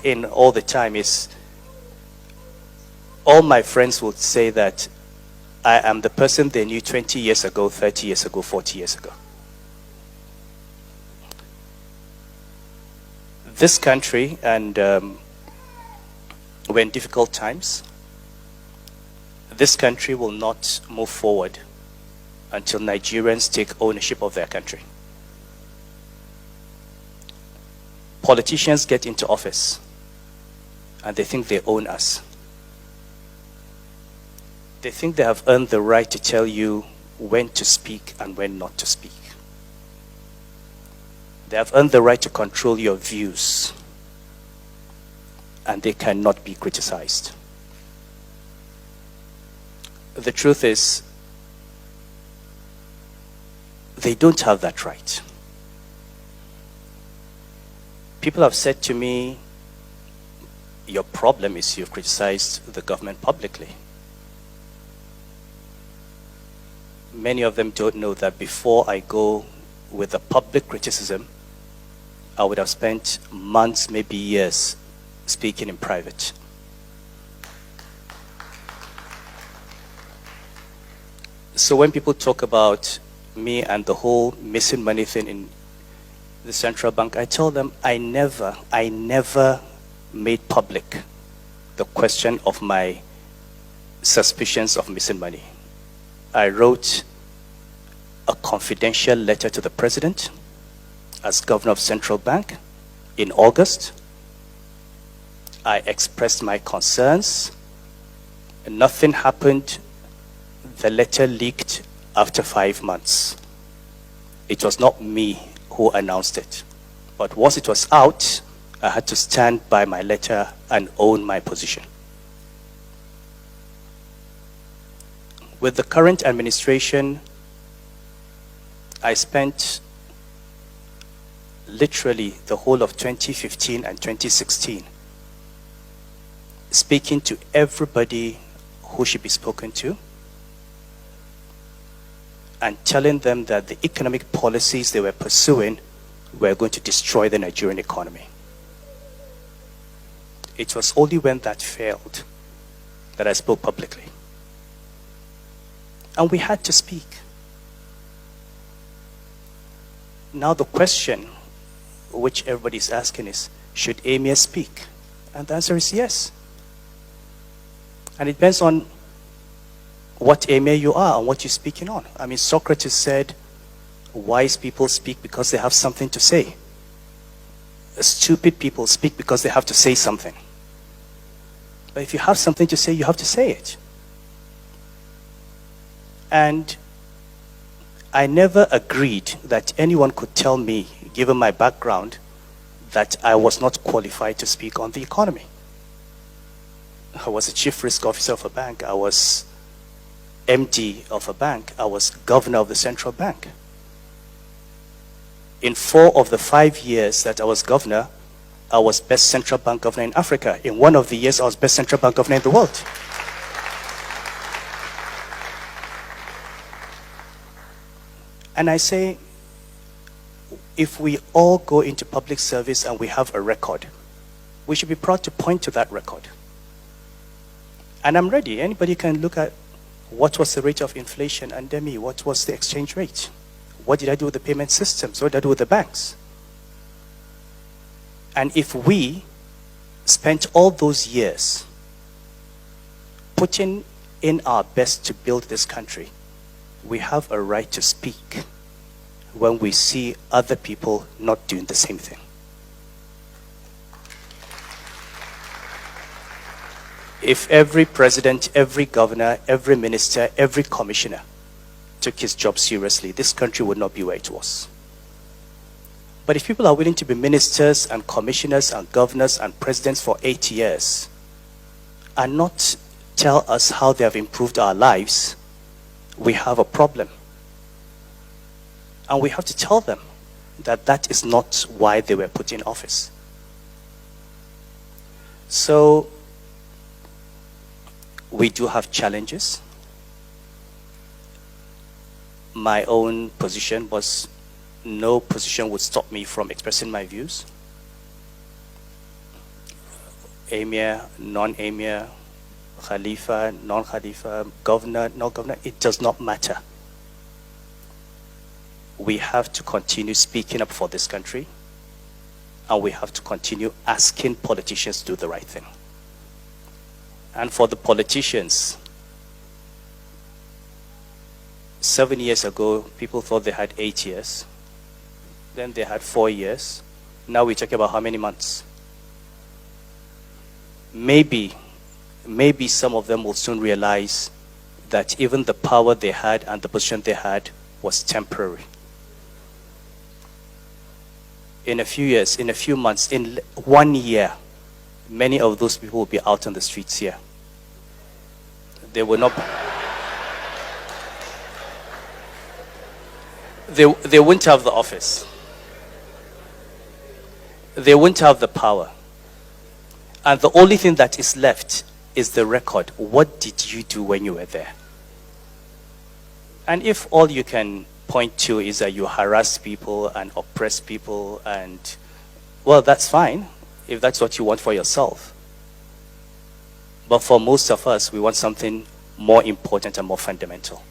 in all the time is all my friends would say that I am the person they knew 20 years ago, 30 years ago, 40 years ago. This country, and we're in difficult times, this country will not move forward until Nigerians take ownership of their country. Politicians get into office and they think they own us. They think they have earned the right to tell you when to speak and when not to speak. They have earned the right to control your views, and they cannot be criticized. The truth is, they don't have that right. People have said to me, your problem is you've criticized the government publicly. Many of them don't know that before I go with the public criticism, I would have spent months, maybe years, speaking in private. So when people talk about me and the whole missing money thing in the central bank, I tell them I never made public the question of my suspicions of missing money. I wrote a confidential letter to the president as governor of Central Bank in August. I expressed my concerns. Nothing happened. The letter leaked after 5 months. It was not me who announced it. But once it was out, I had to stand by my letter and own my position. With the current administration, I spent literally the whole of 2015 and 2016 speaking to everybody who should be spoken to and telling them that the economic policies they were pursuing were going to destroy the Nigerian economy. It was only when that failed that I spoke publicly. And we had to speak. Now the question which everybody is asking is, should Emir speak? And the answer is yes. And it depends on what Emir you are and what you're speaking on. I mean, Socrates said, wise people speak because they have something to say. Stupid people speak because they have to say something. But if you have something to say, you have to say it. And I never agreed that anyone could tell me, given my background, that I was not qualified to speak on the economy. I was a chief risk officer of a bank. I was MD of a bank. I was governor of the central bank. In 4 of the 5 years that I was governor, I was best central bank governor in Africa. In 1 of the years, I was best central bank governor in the world. And I say, if we all go into public service and we have a record, we should be proud to point to that record. And I'm ready. Anybody can look at what was the rate of inflation under me, what was the exchange rate, what did I do with the payment systems, what did I do with the banks. And if we spent all those years putting in our best to build this country, we have a right to speak when we see other people not doing the same thing. If every president, every governor, every minister, every commissioner took his job seriously, this country would not be where it was. But if people are willing to be ministers and commissioners and governors and presidents for 8 years and not tell us how they have improved our lives, we have a problem. And we have to tell them that that is not why they were put in office. So we do have challenges. My own position was no position would stop me from expressing my views. Emir, non-Emir, Khalifa, non-Khalifa, governor, non-governor, it does not matter. We have to continue speaking up for this country, and we have to continue asking politicians to do the right thing. And for the politicians, 7 years ago, people thought they had 8 years. Then they had 4 years. Now we're talking about how many months? Maybe some of them will soon realize that even the power they had and the position they had was temporary. In a few years, in a few months, in 1 year, many of those people will be out on the streets here. They will not. They won't have the office. They won't have the power. And the only thing that is left is the record. What did you do when you were there? And if all you can point to is that you harass people and oppress people, and, well, that's fine if that's what you want for yourself. But for most of us, we want something more important and more fundamental.